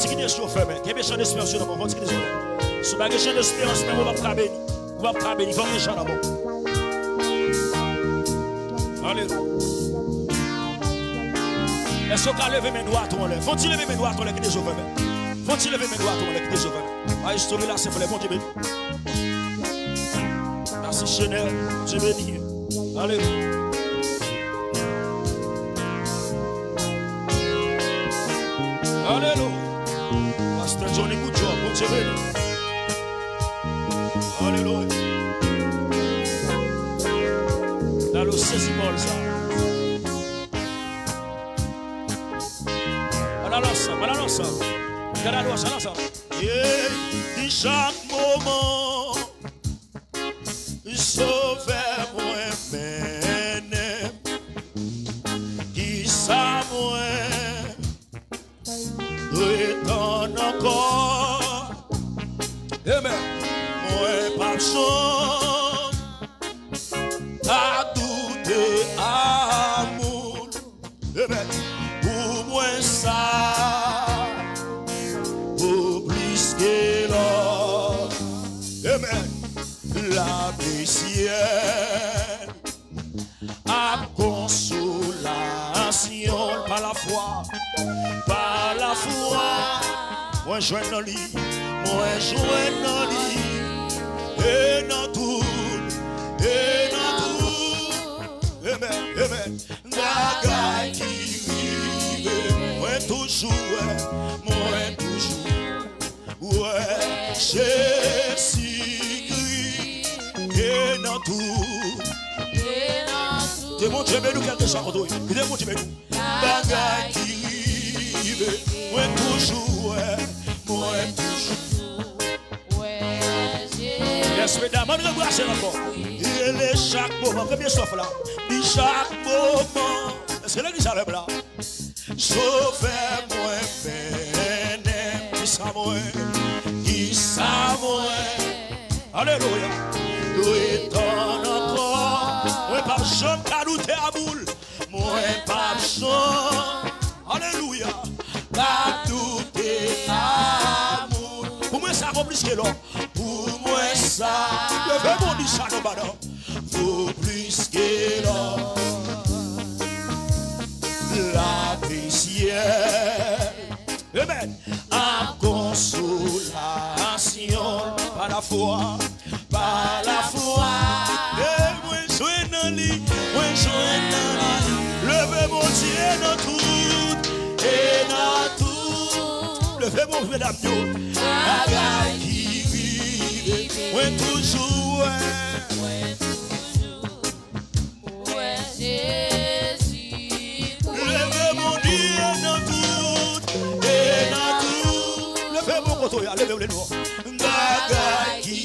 Faut-il quitter ce fait, mais il y a des champs d'espérance sur le monde. Faut-il quitter ce fait. Si vous avez des champs d'espérance, on va pas bénir. On va pas bénir. Il faut que les gens là-bas. Alléluia. Est-ce qu'on peut lever mes doigts à ton lèvre? Faut-il lever mes doigts à ton lèvre qui est sauvé? Faut-il lever mes doigts à ton lèvre qui est sauvé? Ah, historie là, c'est pour les bons Dieu béni. Merci Chanel, Dieu béni. Alléluia. Alléluia. Pasteur Johnny, good job, bon Dieu béni. Alléluia. Dans le 16e ça. Voilà ça. Regardez ça. Et chaque moment, sauver moi-même, qui ça moi, retourne encore. Amen. Moi pas besoin à douter amour. Amen. Pour moi ça. La ciel à consolation par la foi, moi je dans lit, et dans tout, amen, Gaga qui vive, moi toujours, ouais, Jésus. Et dans tout, t'es mon Dieu, mais nous quelque chose contre toi. T'es mon Dieu, mais nous. Bagaille qui rive, moi toujours. Yes, mesdames, on embrasse encore. Il est chaque moment, combien de fois là? Il chaque moment, c'est l'église à l'heure là. Sauvez-moi, qui ça moi, alléluia. Nous étons encore, moi pas besoin de douter à boule, moi pas besoin, alléluia, pas douter à boule. Pour moi ça vaut plus que l'or, pour moi ça, le vrai bon dit ça non badon, vaut plus que l'or. La ciel, amen, en consolation par la foi. Par la foi, et moi je dans lit, levez mon Dieu dans tout, et dans tout, levez mon mesdames, Gaga qui vive, moi toujours, Jésus, levez mon Dieu dans tout, et dans tout, levez mon côté, levez les noirs, Gaga qui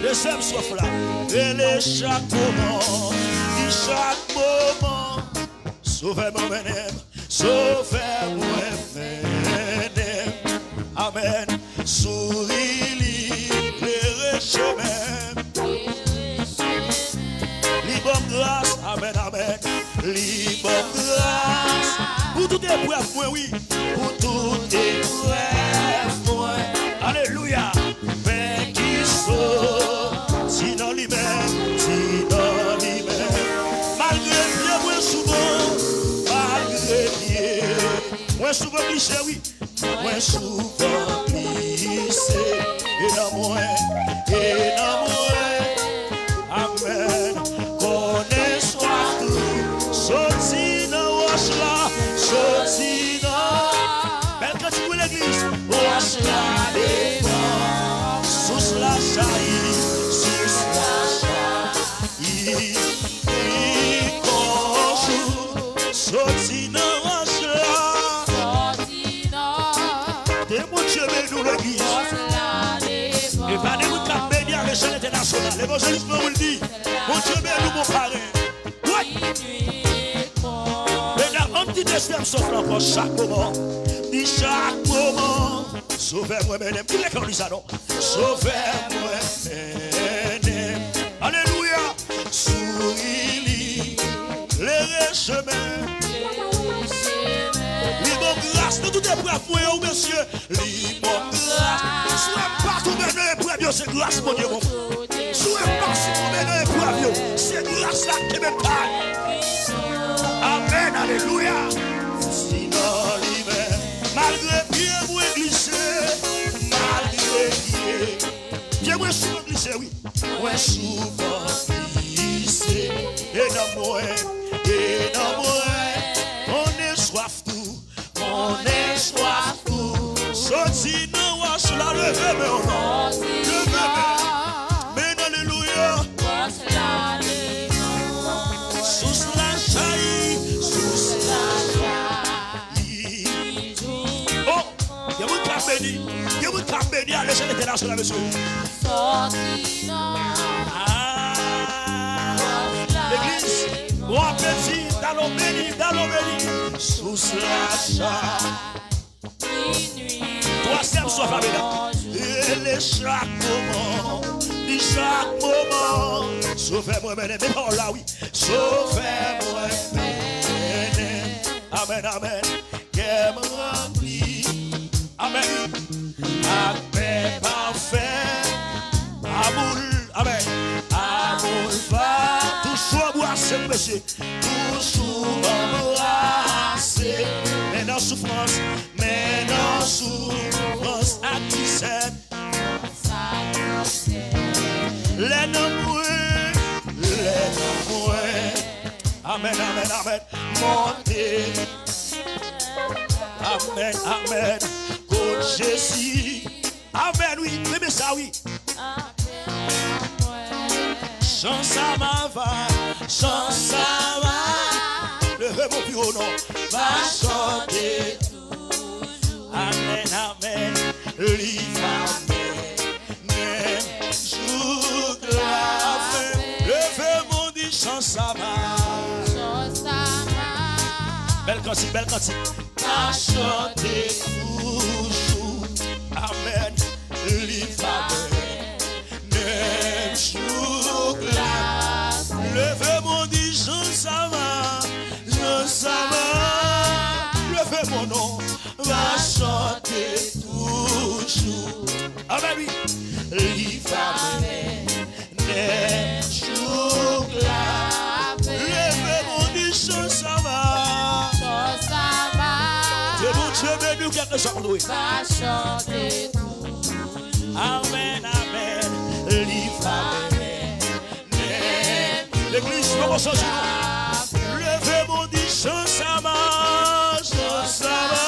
le seul soif là, et chaque moment, sauvez-moi même, amen, souris, les chemins, libre grâce, amen, libre grâce, pour tout épreuve, moi oui, pour tout épreuve, moi, alléluia. Sinon lui-même, malgré bien, moi souvent glissé, oui, moi souvent glissé, et dans moi, amen, connais soif tout, sorti dans roche là, sorti dans, belle quand tu vois l'église, roche là, devant, sous la jaillit. Et pas de vous qui bénir à l'échelle internationale. L'évangéliste vous le dit. Mon Dieu, bénis mon parrain. Oui. Mais dans un petit esprit, sauf encore chaque moment. Dit chaque moment. Sauvez-moi, mesdames. Qui est comme ça, non? Sauvez-moi, mesdames. Alléluia. Souris. moi, monsieur, limon grâce. Soit pas tout maintenant et pour c'est grâce, mon Dieu, mon frère. Soit pas si tout maintenant et pour c'est grâce là qui me parle. Amen, alléluia. Sinon, l'hiver, malgré bien, moi glissé, malgré bien, moi souvent glissé, oui. Moi souvent glissé, et dans moi, on est soif tout, on est soif tout. Sorti dans moi sur la levée, mais on a levée, mais alléluia. Sous la jaillit, sous la jaillit. Oh, il y a beaucoup de béni, il y a beaucoup de béni à l'échelle internationale, monsieur. L'église, bon appétit, dans l'eau béni, sous la jaillit. Troisième soif avec là. Et chaque moment, sauvez-moi, mais pas là, oui. Sauvez-moi, amen, amen. Qu'elle me remplit, amen. Amen, parfait. Amour, amen. Amour va toujours embrasser, monsieur. Toujours embrasser. Mais dans souffrance, à qui c'est. Les noms, amen, amen, amen. Montez, amen, amen. Côte Jésus, amen, oui, mais ça, oui. Chance à ma va, chance à ma. Le mon plus haut nom va chanter toujours. Amen, amen. Live amen. Jour de la fin. Le mon dit chance à ma. Chance à ma. Belle cantique. Va chanter toujours. Amen. Live amen. Même jour de la fin. Le mon dit chance à ma. Chance à ma. Le mon nom va chanter toujours. Amen, oui. Live amen. Jour la levez mon dit chance à ma. Dieu veut nous quelque chose. Va chanter toujours. Amen, amen. Live amen. L'église, nous recevons. Levez mon dit chance à ma. Chance à ma.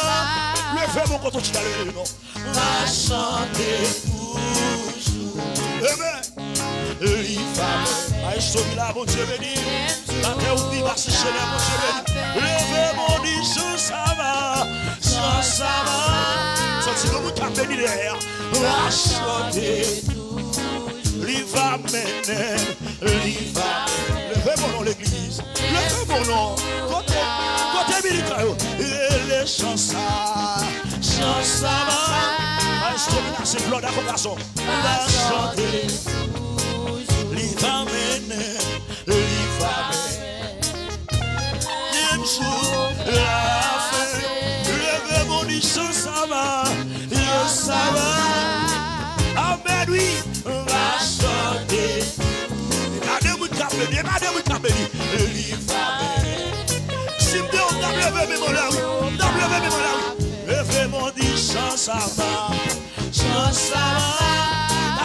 Levez mon compte, tu t'as levé le nom. Va chanter toujours. Amen. Live amen. Aïe, sauve la, mon Dieu béni. La terre où dit, merci, chez mon Dieu béni. Levez mon dit chance à ma. Chance à ma. Sorti comme tu as béni derrière. Va chanter toujours. Live amen. Live amen. Levez mon nom, l'église. Levez mon nom. Côté militaire. Et les chances à ma. Aïe, sauve la, c'est blanc d'accord, garçon. Va chanter toujours. Live amen. Live amen. Même jour la fin. Levez mon dit chance à ma. Chance à ma. Amen, oui. Va chanter. Madame vous capez. Live amen. Si me dit on t'a levé mon là, oui. T'a levé mon là, oui. Levez mon dit chance à ma. Chance à ma.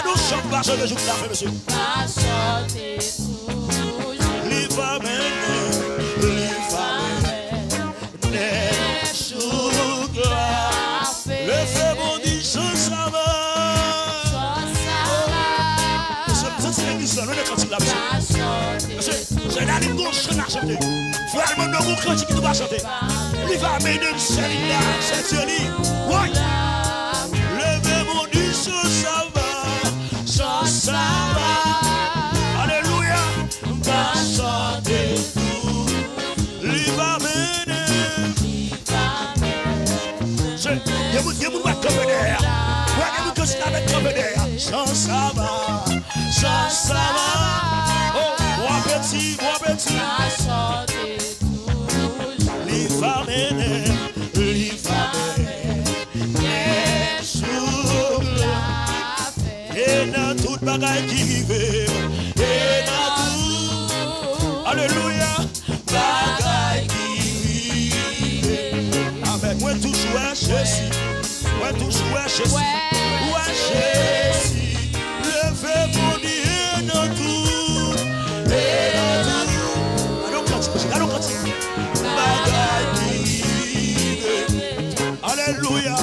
Nous chante pas sur le jour de la fin, monsieur. Va chanter toujours. Live amen. Live amen. Neige jour la fin. Levez mon dit chance à ma. C'est l'église là, nous ne cantique là, monsieur. C'est la ligne gauche qu'on a chanté. Frère, mon nom, cantique qui nous va chanter. Il va mener une série là, c'est joli. Ouais. Levez mon dit chance à ma. Chance à ma. Alléluia. Va chanter tout. Il va mener. Il y a beaucoup de camper derrière. Il y a beaucoup de camper derrière. Chance à ma. Chance à ma. Oh, moi petit. Va chanter toujours. Live amen. Live amen. bagaille qui rive. Et dans tout, alléluia, bagaille qui rive. Amen. Moi toujours Jésus. Moi toujours Jésus. Ouais Jésus. Levez mon Dieu dans tout. Et dans tout. Allons continue. Allons continue. Bagaille qui rive. Alléluia.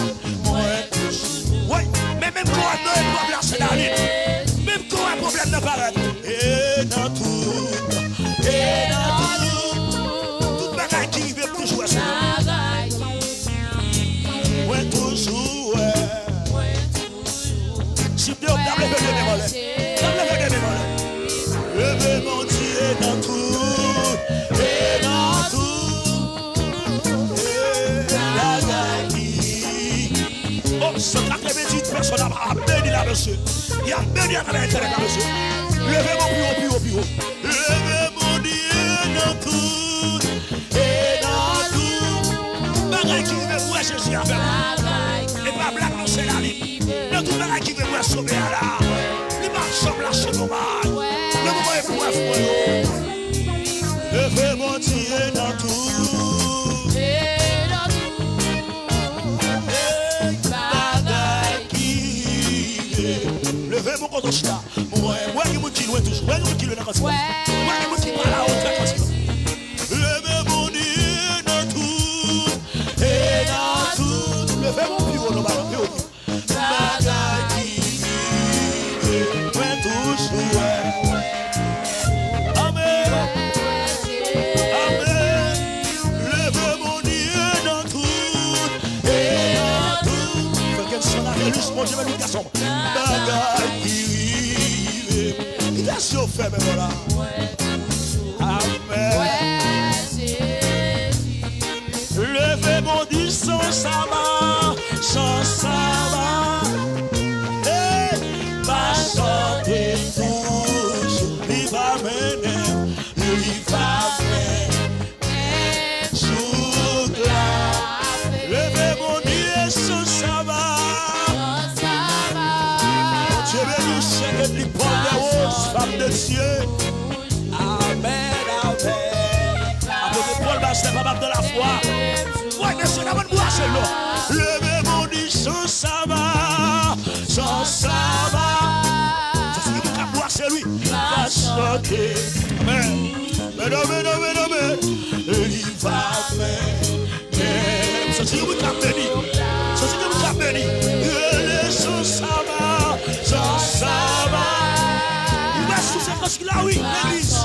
Moi toujours. Oui. Mais même quand on a un problème, c'est la ligne. Même quand on a un problème, ne paraît. Et dans tout. Et dans tout. Toute bagaille qui rive toujours. Ouais, toujours. Si Dieu t'a levé mes mollets, t'a levé mes mollets. Levez mon Dieu dans tout, et dans tout. Et la gagne. Oh, ce qu'à personne a béni la monsieur. Il a béni à travers l'intérêt la monsieur. Levez mon plus haut. Levez mon Dieu dans tout, et dans tout. Bagaille qui veut voir Jésus avec moi. Et pas blague, non, c'est la ligne. Dans tout bagaille qui veut voir sauver à la. Il marche comme la chez normal. Le moment est pour moi. Levez mon Dieu dans tout. Et dans tout. Bagaille qui veut. Levez mon compte au chita. Moi, qui me dit loin toujours. Moi, qui me dit loin quand moi, qui me dit pas la hauteur quand levez mon Dieu dans tout. Et dans tout. Levez mon plus haut, plus haut. Bagaille qui vive, moi toujours. Amen. Amen. Levez mon Dieu dans tout. Et dans tout. Faut qu'elle soit la réluce, mon Dieu, mais le garçon. Bagaille qui vive. Il a si fait, mais voilà. Amen. Levez mon Dieu sans sabbat, sans sabbat. Et ma santé toujours, il va mener, il va mener. Sous glace. Levez mon Dieu sans sabbat. Dieu béni, c'est que Paul de rose, femme de Dieu. Amen, amen. Après Paul, c'est pas de la foi. Ouais, mais c'est la bonne voix, c'est là. Levez mon Dieu sans sabbat, sans sabbat. C'est ce qui vous boire, c'est lui. Va chanter. Amen. Amen. Il va mener. C'est ce qui vous béni. C'est ce qui vous béni. Sans sabbat, sans sabbat. Il va sous ce qu'il a, oui, l'église.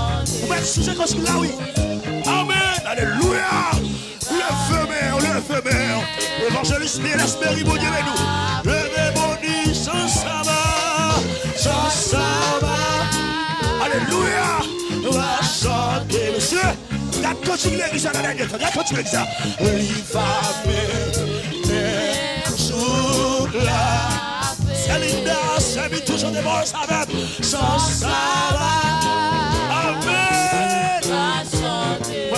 Il va sous ce qu'il a, oui. Amen. Alléluia. Le mère. L'évangéliste l'esprit, mon Dieu, nous. Levez mon Dieu sans sabbat, sans sabbat. Alléluia. On va chanter, monsieur. Regarde, continue l'église à la dernière fois. Regarde, continue l'église. Il va mener sous la. C'est Linda, c'est mis toujours des bons sabbat, sans sabbat. Amen.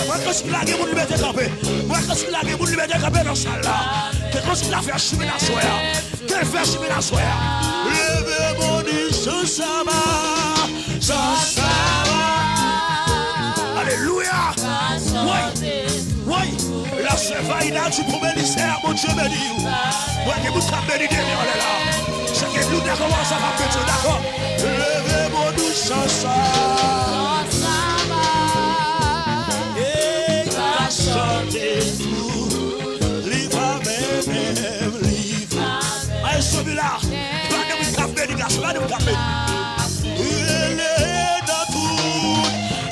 Moi, quand je la guerre, vous lui mettez campé. Moi, quand je la guerre, vous lui mettez campé dans ça là. Quand je la fais chimer la soie. Qu'elle fait chimer la soie. Levez mon Dieu sans sabbat. Sans sabbat. Alléluia. Oui. La sève, il a du pour bénisseur, mon Dieu béni. Moi, qui vous trappe béni, on est là. C'est que nous d'accord, ça va péter, d'accord. Levez mon Dieu sans sabbat. Chantez tout, livre même, livre. Allez, celui-là, pas de vous taper, les gars, pas de vous taper. Il est dans tout,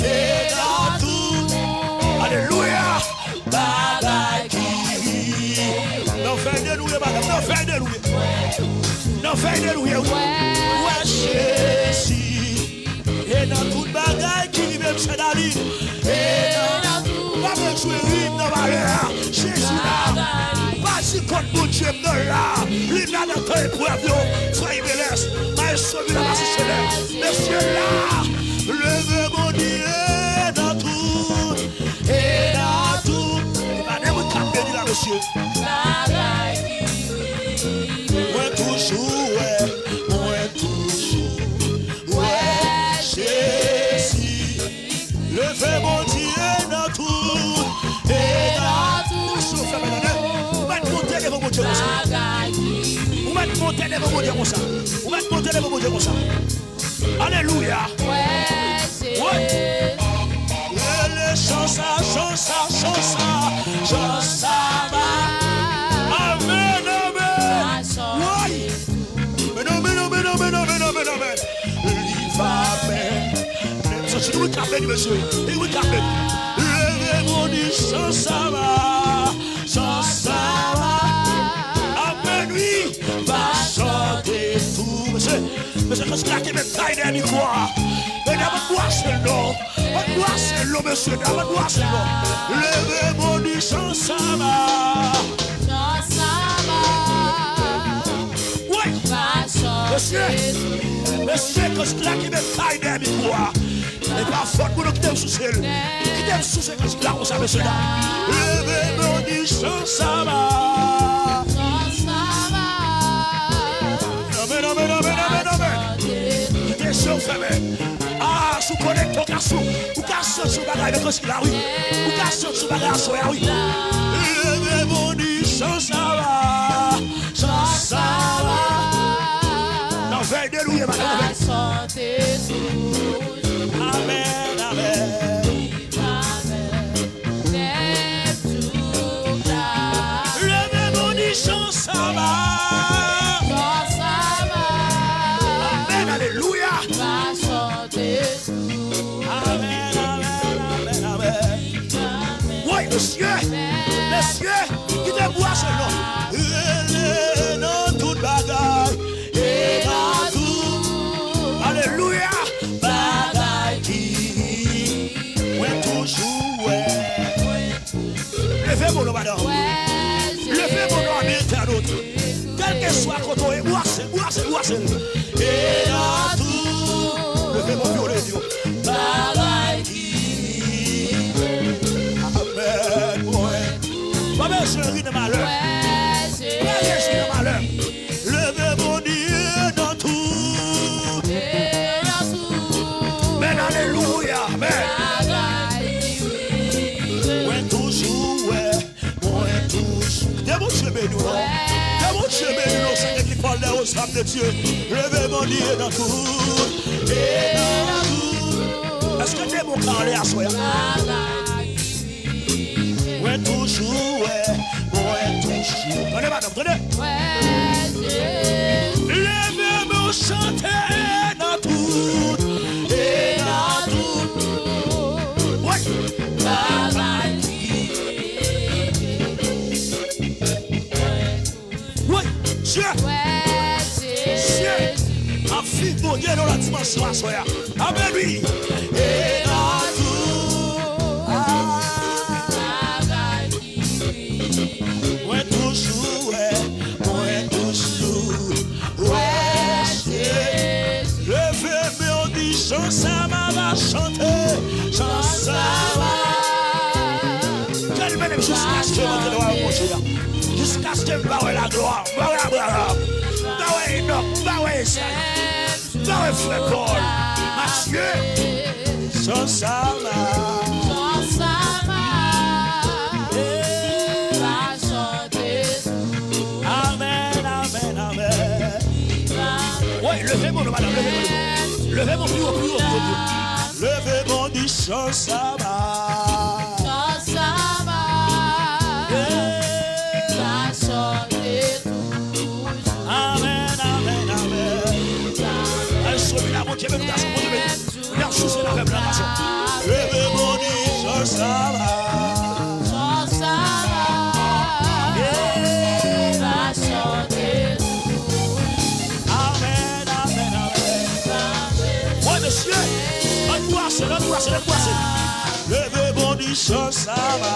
et dans tout. Alléluia. Bagaille qui non, fais de louer, madame, non, fais de louer. Non, fais de louer, ouais, Jésus. Et dans toute bagaille qui vit même chez Dali. Et dans tout. Pas besoin de lui dans ma l'air. Jésus là. Vas-y contre mon Dieu de là. Lui là dans ton épreuve. Soyez bélaisse. Mais sauvé la masse céleste. Monsieur là. Levez mon Dieu dans tout. Et dans tout. Madame, vous avez béni là, monsieur. Moi toujours. Moi toujours. te monter les mots comme ça. On va te monter les mots comme ça. Alléluia. Ouais. Chansa. Amen. Oui. Amen. Il va bien. Ça, c'est nous qui appelle, monsieur. Et oui, qui appelle. Levez-moi du chansa. Amen, oui. Va chanter tout. Monsieur, quand c'est là qui me taille des micros. Mais d'abord, moi, c'est l'eau. Moi, c'est l'eau, monsieur. D'abord, moi, c'est l'eau. Levez-moi du chansa. Oui. Monsieur, quand c'est là qui me taille des micros. Et pas faute pour nous qui t'aiment sous celle. Qui t'aiment sous celle quand c'est là, on s'en met cela. Levez-moi du chansa. Ah, sous connecte au garçon, ou garçon sous bagaille de cause qu'il a, oui. Ou garçon sous bagaille à soi, oui. Levez-moi du chansa. Non, veille de louer, madame. Amen. Levez-moi du chansa. Monsieur, qui te boit ce nom. Il est dans toute bagaille et dans tout. Alléluia. Bagaille qui est toujours. Levez-moi le madame. Levez-moi le internaute. Quel que soit quand on est boissé. Et dans tout. Levez-moi le Dieu. Bagaille qui. Je ris de malheur. Levez mon Dieu dans tout. Mais alléluia. Ouais, toujours. Des mots chemins nous, Seigneur qui parle aux femmes de Dieu. Levez mon Dieu dans tout. Et dans tout. Est-ce que des mots parlent à soi? Ouais, toujours, Tenez, madame, tenez. Levez-moi chanter dans tout. Et dans tout. Ouais. Ouais, Dieu. Dieu. En fille, mon Dieu, dans la dimension à soi. Amen, oui. Et dans tout. Chansa va chanter, chansa va. Quel même jusqu'à ce que je dois manger. Jusqu'à ce que je baille la gloire. Baille non, baille ça. Baille frère Paul. Mathieu. Chansa va. Va chanter. Amen. Ouais, levez-moi le madame, levez mon plus haut, levez mon du chansa va. Va chanter toujours. Amen. Allez, sauver la bonté, mais nous cassons, nous avons souci la même nation. Levez mon du chansa va. Va chanter toujours. Amen. Ouais, monsieur, la boisse. Levez mon du chansa va.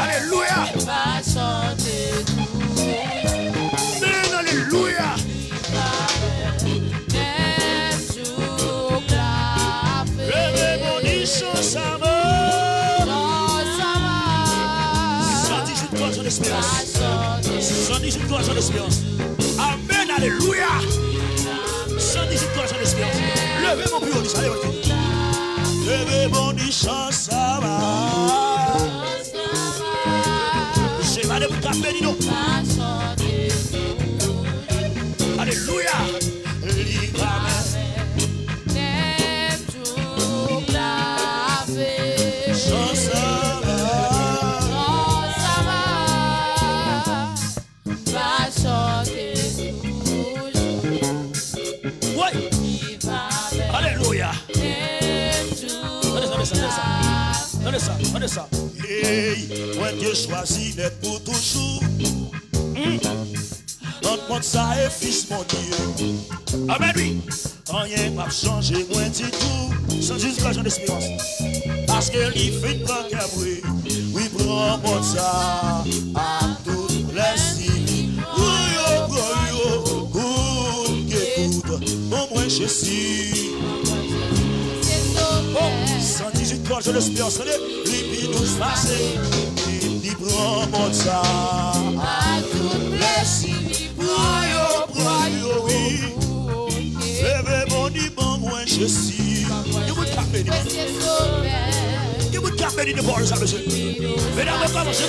Alléluia. Va chanter tout. Amen, alléluia. Levez mon du chansa va. 118 ans d'espérance. 118 ans d'espérance. Amen, alléluia. 118 ans d'espérance. Levez mon plus haut, allez, levez mon chansa va. C'est pas de cap béni nous. Alléluia. Regardez ça. Hey, moi Dieu choisit d'être pour toujours. Entre ça et fils mon Dieu. Amen oui. Rien m'a changé, moi dit tout. Sans juste l'argent d'espérance. Parce que il fait pas qu'à oui. Oui, prends mon ça à toutes les signes. Bon, moi je suis. 118 corps, je l'espère, c'est lui nous passer. Il prend mon ça à toutes les signes. Oui. Levez mon dit, bon, moi je suis. Il vous tape béni. Il vous tape béni de voir ça, monsieur. Mesdames, recommencez.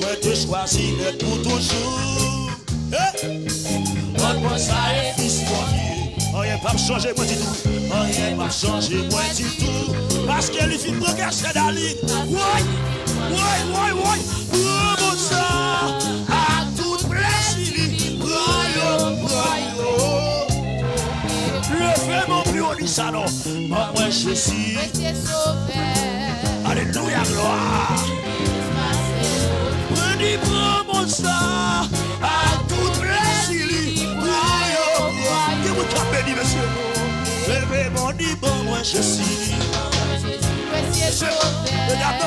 Moi, tu choisis d'être pour toujours. Moi, ça est fils mon Dieu. Rien pas changer, moi du tout. Rien pas changer, moi du tout. Parce que les filles me cachent dans la ligne. Ouais. Pour ça, à toute plaisir. Levez mon plus haut du salon. Moi, je suis. Alléluia, gloire. Prenez mon ça, à toute plaisir. Que vous tapez, dit monsieur. Levez mon dit, bon, moi je suis. Mesdames,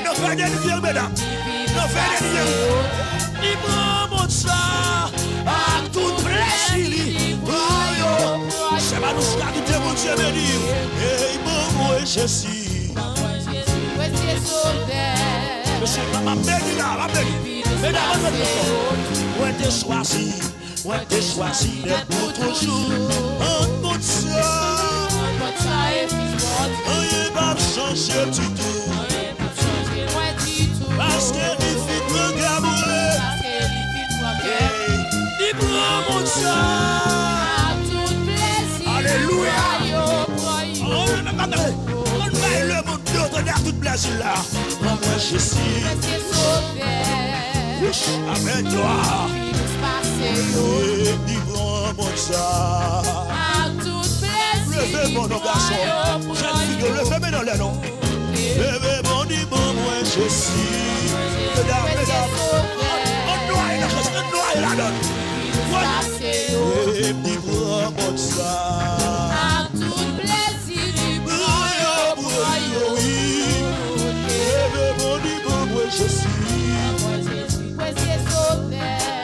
nos frères d'ennemis, mesdames. Nos frères d'ennemis. Dis-moi mon ça, à tout plaisir. C'est ma douce qualité, mon Dieu, me dit. Et bon, moi je suis. Monsieur, ma béni là, ma béni. Mesdames, moi t'es choisi. Moi t'es choisi d'être pour toujours. En mon ça. Rien va changer du tout. Parce que les filles me gabouillent. Dis-moi mon ça. Alléluia. On va le monde d'autre à toute plaisir là. Moi je suis. Amen, gloire. Dis-moi mon ça. Levez mon garçon. Jeune fille, levez dans les noms. Levez mon dis-moi moi je suis. Mesdames. On noie la donne. Dis-moi mon ça. Je suis.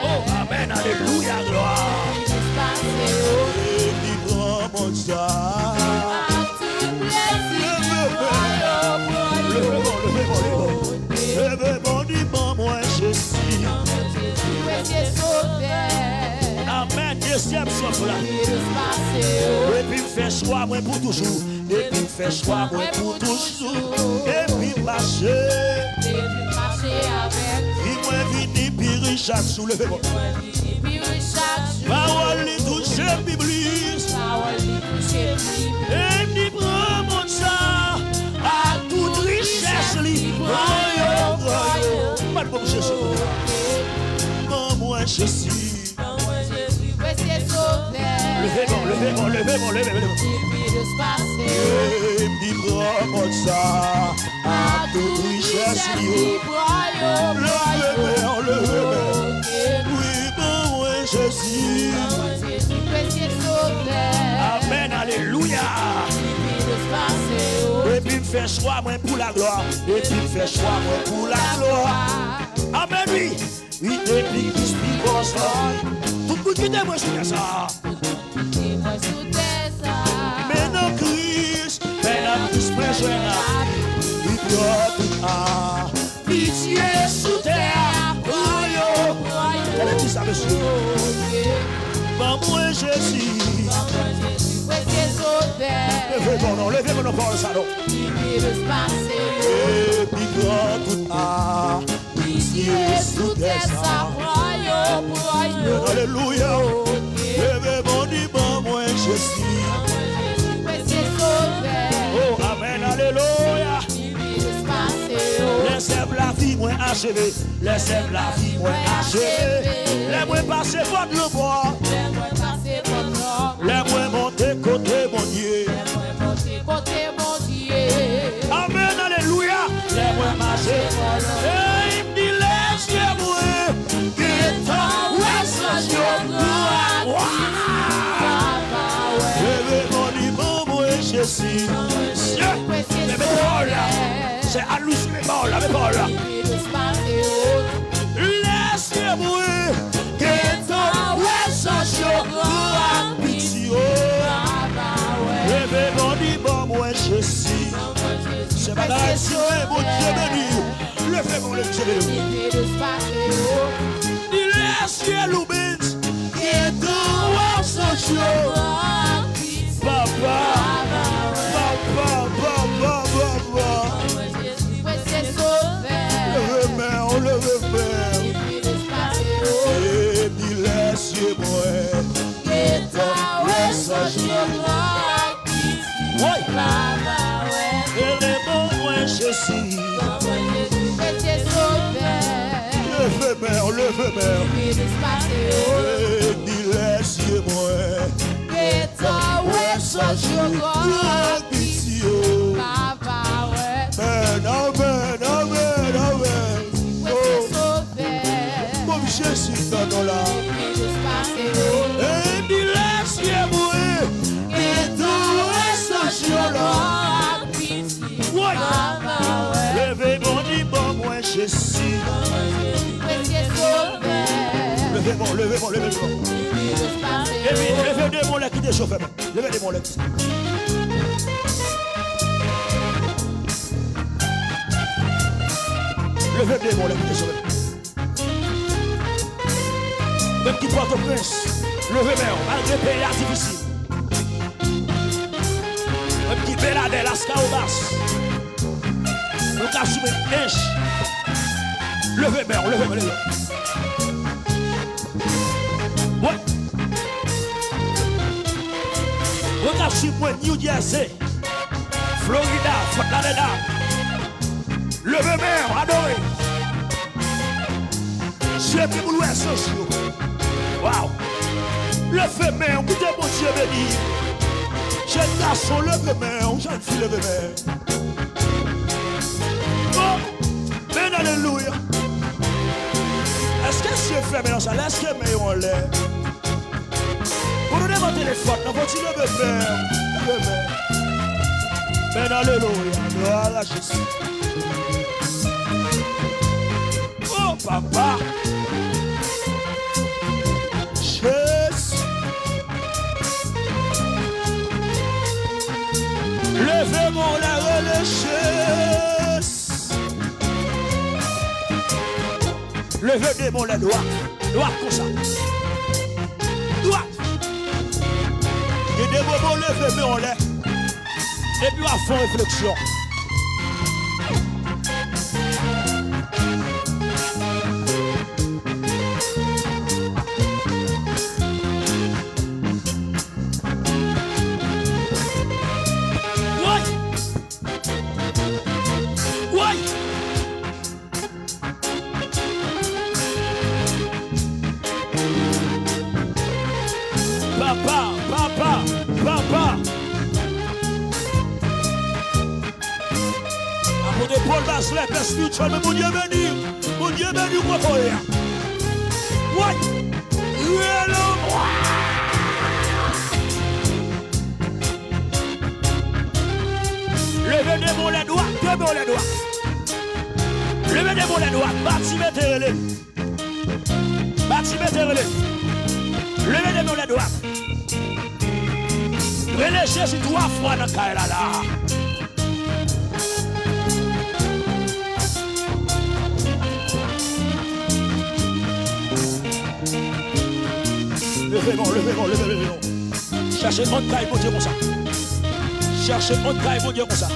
Oh, amen, alléluia, gloire. Et dis-moi mon ça. Levez-moi, dis-moi, moi je suis. Amen, deuxième souffle là. Et puis me fait choix, moi pour toujours. Et puis me fait choix, moi pour toujours. Et puis marcher. Il m'a venu pire chaque jour, levez-moi. Parole les touche Bible. Et me prend mon ça à toute richesse libre. Pas de bon Jésus. Moi je suis. Levez-moi. Et me prend mon ça à toute richesse libre. Levez-moi. Oui, moi je suis. Amen, alléluia. Et puis me fait choix, moi pour la gloire. Et puis me fait choix, moi pour la gloire. Amen, oui. Oui, depuis Christ, il bosse là. Tout le monde qui t'aime, moi, c'est ça. Mais non, Christ, moi, je suis là. Oui, God, pitié sous terre. Elle a dit ça, monsieur. Bah, moi, je suis. Levez-moi, dans le salon. Et puis, God, pieds sous tes sabres. Alléluia. Levez mon dimanche, moi je suis. Oh, amen, alléluia. Laissez la vie moins achevée. Laissez la vie moins achevée. Les moins passer votre le bois. Les moins monter côté mon Dieu. Amen, alléluia. Les moins marcher. Et il me dit laissez-moi. Que ton je suis. C'est hallucinant là, mais pas là. Laissez-moi que ton change pour pitié. Levez mon dimanche, moi je suis. C'est ma direction, mon Dieu béni. Levez-moi le Dieu béni. Laissez-le béni. Que ton change. Papa. Le repère. Et puis laissez-moi. Et ton oui. Et les bons moi je suis. Le repère. Et puis laissez-moi. Et ton pitié. Je suis dans là. Et puis laissez-moi. Et tout reste là. Levez mon dimanche, moi je suis. Levez-moi. Levez mon lait qui déchauffe. Levez mon lait. Levez mon lait qui déchauffe. Même qui porte au prince, levez-moi, malgré le pays difficile. Même qui balade la scaubas, le cas sous mes neige. Levez-moi. Ouais. Regarde sur moi, New Jersey, Florida, Fort Lauderdale. Levez-moi, adorez. C'est pour l'ouest social. Wow! Le fait main, écoutez mon Dieu béni. Jeune garçon, levez main, jeune fille, levez main. Oh! Ben alléluia! Est-ce que c'est fait maintenant ça? Laisse que main en l'air. Pour nous mon téléphone, nous faut-il lever main? Levez main. Ben alléluia! Gloire à Jésus. Oh papa! Levez-moi la relâcheuse. Levez-moi la droite. Droite comme ça. Droite. Et des moments, levez-moi la. Et puis à fond réflexion. Papa. Apôtre Paul Bachelet, le spirituel, mais mon Dieu béni, quoi pour rien. Ouais. Levez-moi les doigts, levez-moi les doigts. Levez-moi les doigts, bâtiment terrelé. Levez-moi les doigts. Venez chercher 3 fois dans le cas là. Levez-moi. Cherchez un autre caille, mon Dieu, comme ça. Cherchez un autre caille, mon Dieu, comme ça.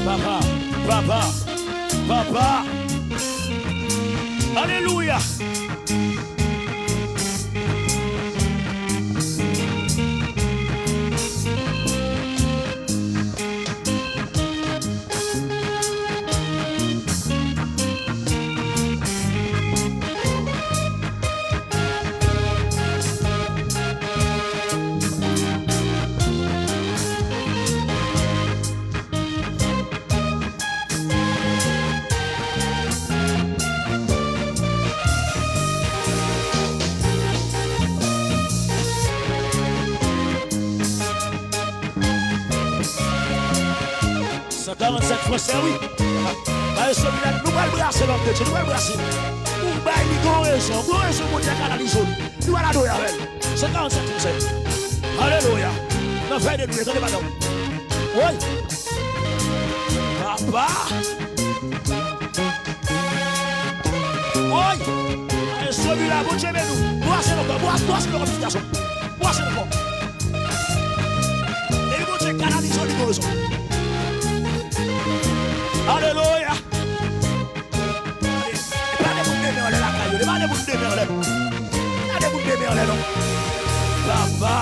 Papa. Papa. Alléluia. Français, oui. Nous allons brasser l'homme de Dieu, nous allons brasser. Nous allons raison, pour dire canaliser. Nous allons adorer avec. C'est 47 Français. Alléluia. Nous faisons des loués, attendez, madame. Oui. Papa. Oui. Celui-là, bon Dieu, mais nous. Brassez le corps, brassez le corps, fication. Brassez le corps. Et bon Dieu, canaliser les raison. Alléluia. Papa.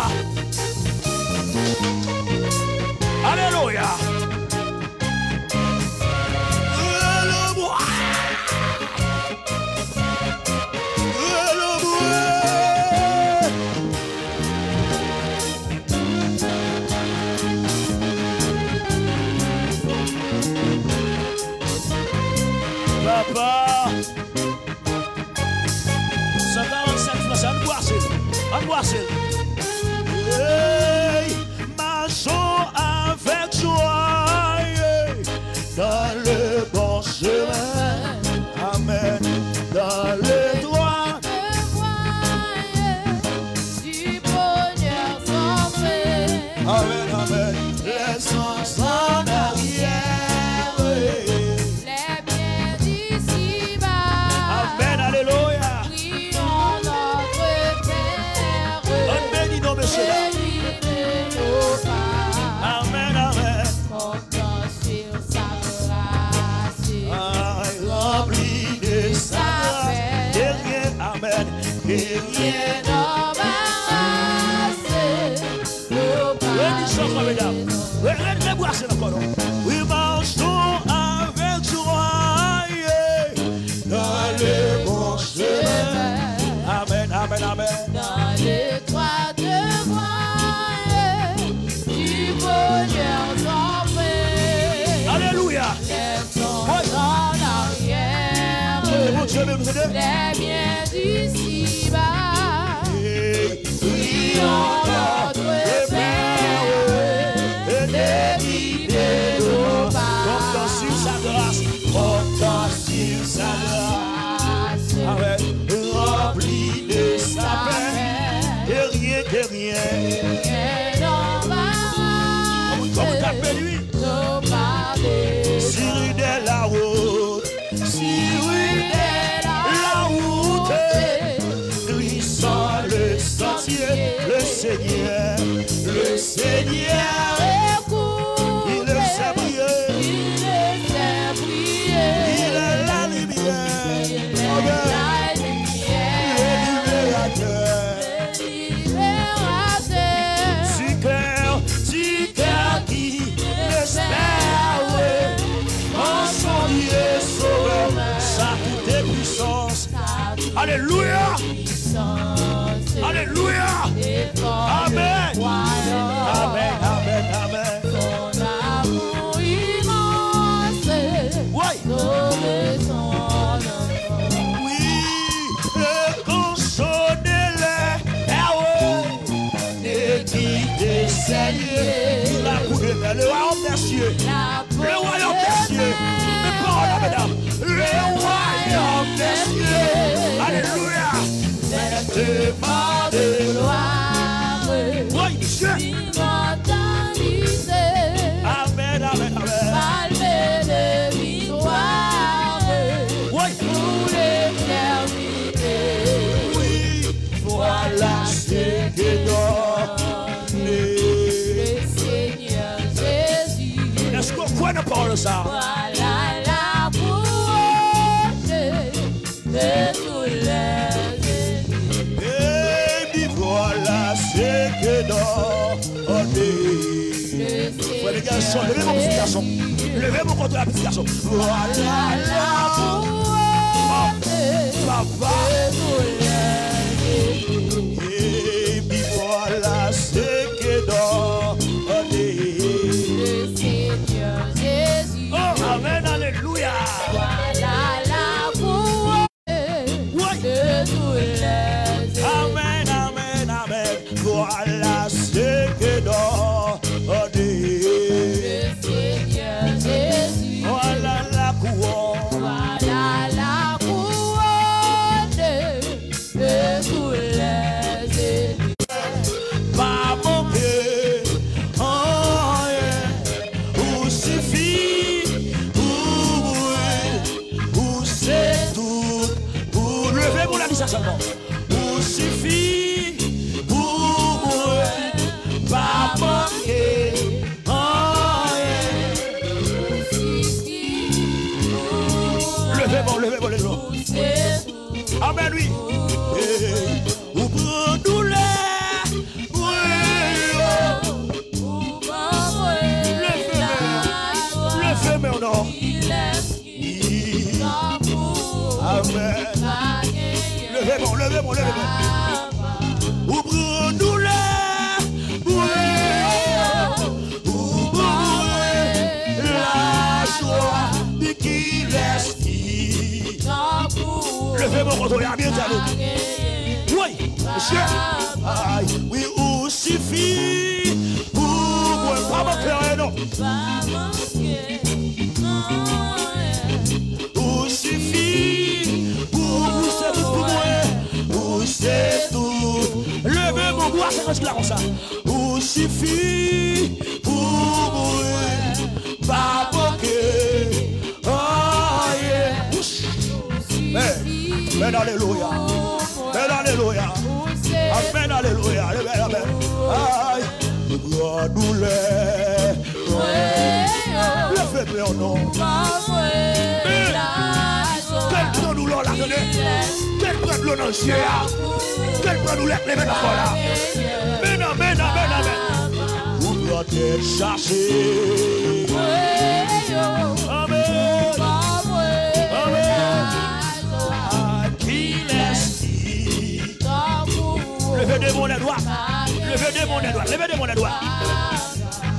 Alléluia. Papa, 147 Français, angoissez. Hey, marchons avec joie dans le bon chemin. Amen. Dans le droit. Du bonheur sans fin. Amen, amen. Laissons en arrière. Amen, amen. Comptant sur sa grâce. Rempli de sa grâce. Et rien, amen. Et rien n'embarrasse. Oui, marchons avec joie dans le bon chemin. Amen, amen, amen. Dans l'étroite voie du bonheur sans fin. Alléluia. Laissons en arrière les biens d'ici-bas. Prions notre Père d'éviter nos pas. Comptant sur sa grâce. Comptant sur sa grâce. Amen. Rempli de sa paix. De rien, de rien. Et n'embarrasse nos pas des Sur de la route. Sur de la route. Glissant le sentier. Le Seigneur. Le Seigneur. Il le sait briller. Il le sait briller. Il est la lumière. Il est la lumière. Le libérateur. Du cœur qui l'espère, en son Dieu sauveur, sa toute puissance. Alléluia. Alléluia. Amen. Amen, amen, amen. Son amour immense. Oui. Sauver son enfant. Oui. Consolez-les. Ne quittez Seigneur. La poudre vers le royaume des cieux. Le royaume des cieux. Mais pas mesdames. Le royaume des cieux. Alléluia. Vêtement de gloire. Oui, Dieu. Immortalisé. Amen, amen, amen. Palmé de victoire. Oui. Pour l'éternité. Oui. Voilà ce que donne le Seigneur Jésus. Est-ce qu'on croit ne parle ça? Voilà la c'est que donner. Frères les garçons, levez mon petit garçon. Levez mon contre la petite garçon. Voilà l'amour. Papa. Et puis voilà c'est que donner. Le Seigneur Jésus. Oh, amen, alléluia. Voilà l'amour de tous les hommes. Amen, amen, amen. Voilà ce que donner. Le Seigneur Jésus. Voilà la couronne. Voilà la couronne de tous les élus. Pas manquer. Oh, yeah. Où suffit. Où c'est tout. Où levez mon ami ça seulement. Où suffit. Pas manquer. Oh, yeah. Levez mon les gens. Amen, oui. Ou pour douleur. Le feu, mais au nom. Amen. Levez mon. Ou pour douleur. La joie de qui reste. Levez mon contre, bien allô. Oui, monsieur. Aïe, oui, où suffit. Pas manquer, non. Où suffit. Où c'est tout pour moi. Où c'est tout. Levez mon doigt, c'est comme ça, comme ça. Où suffit. Pas manquer. Oh, yeah. Mais alléluia. Mais alléluia. Amen, alléluia. Amen. Aïe. Grande douleur. Le feu, non. Quel prend nous l'on la donné. Quel prend l'eau dans le ciel. Quel prend nous les mains encore là. Amen. Vous doit être chassé. Amen. Qui laisse. Levez de mon doigt. Levez de mon doigt.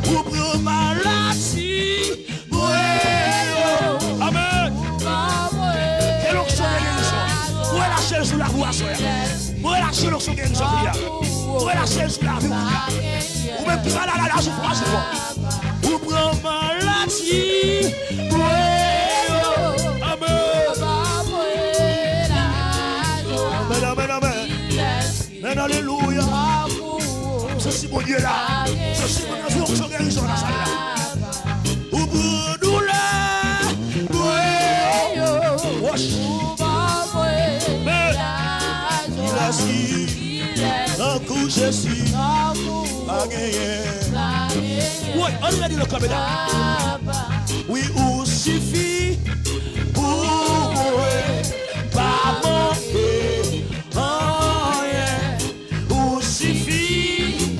Ouvre maladie. Amen. Quelle onction de guérison. Où est la chaise sous la voix, soeur? Où est la chaise sous la guérison? Où est la chaise sous la vie? Ou même qui va la souffrance. Ouvre maladie. Amen. Alléluia. Ceci mon Dieu là. Ceci mon Dieu qui guérison dans la salle là. Ouvre douleur. Il a si. Un coup je suis. A gagné. Oui, on a dit le caméra. Oui, où suffit. Pas manquer. Oh yeah. Où suffit.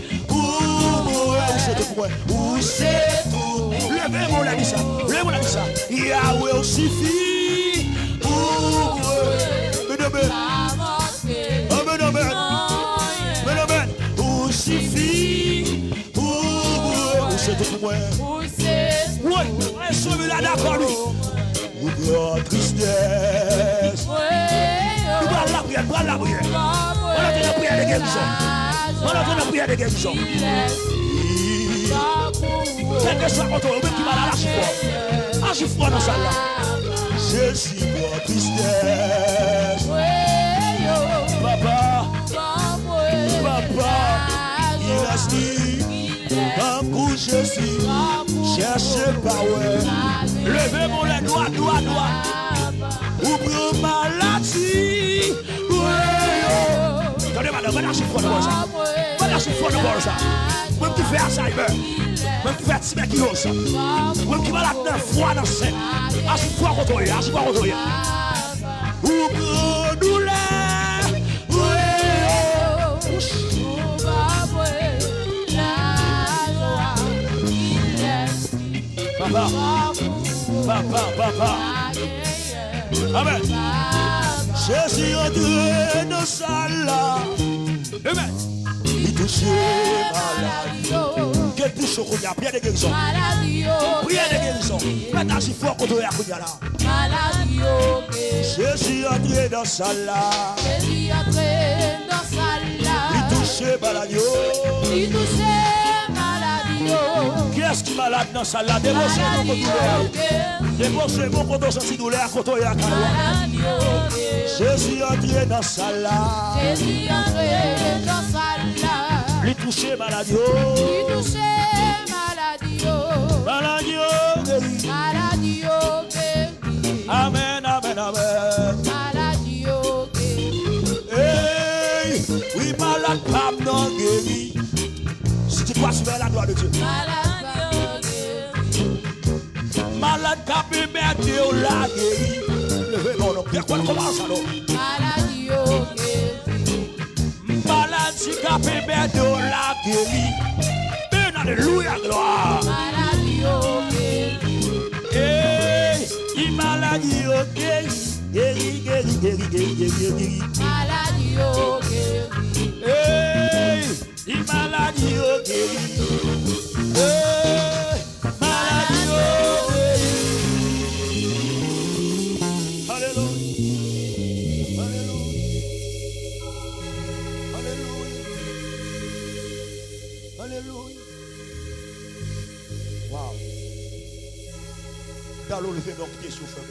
Où c'est tout. Levez mon ami ça. Yahweh où suffit. Amen. Où suffit. Où c'est tout pour moi. Oui, sauve la d'accord lui. Où grande tristesse. On va la prière. On a la prière de guérison. Quel que soit contre eux, même qui va la lâcher fort. Lâcher fort dans ça là. Je suis en tristesse. Papa, il a dit, un coup je suis, cherchez pas ouais. Levez mon les doigts. Ouvre maladie. Attendez madame, va lâcher fort dans ça. Va lâcher fort dans ça. Même qui fait Alzheimer. Même qui fait tuberculose. Même qui va la tenir froid dans le sein. Lâcher fort contre eux. Ouvre douleur. papa. Papa, papa. Amen. Jésus entré dans salle là. Amen. Il touche maladie. Quel touche au Kounia? Prière de guérison. Prière de guérison. Maintenant, il faut qu'on doit Kounia là. Jésus entré dans salle là. Jésus entré dans salle là. Il touche maladie. Il touche maladie. Qui est-ce qui est malade dans salle là? Déposez-moi contre douleur. Déposez-moi contre sensi douleur contre la Jésus entré dans salle là. Jésus entré dans salle là. Il touche maladie. Il touche maladie. Maladie. Maladie. Amen, amen, amen. Maladie. Hey, oui, malade, pas non guéri. Si tu passes vers la gloire de Dieu. Malade, capé, merde, la guéri. Levez mon nom. Comment ça, non? Maladie. Malade, si capé, merde, la guéri. Ben, alléluia, gloire. Maladie. Hey, il maladie, guéri. Guéri, guéri, guéri, guéri, guéri. Maladie. Hey, il maladie, guéri. Hey, maladie, guéri. Alléluia. Alléluia. Alléluia. Alléluia. Wow. Dans l'eau, levez donc pieds sur feu.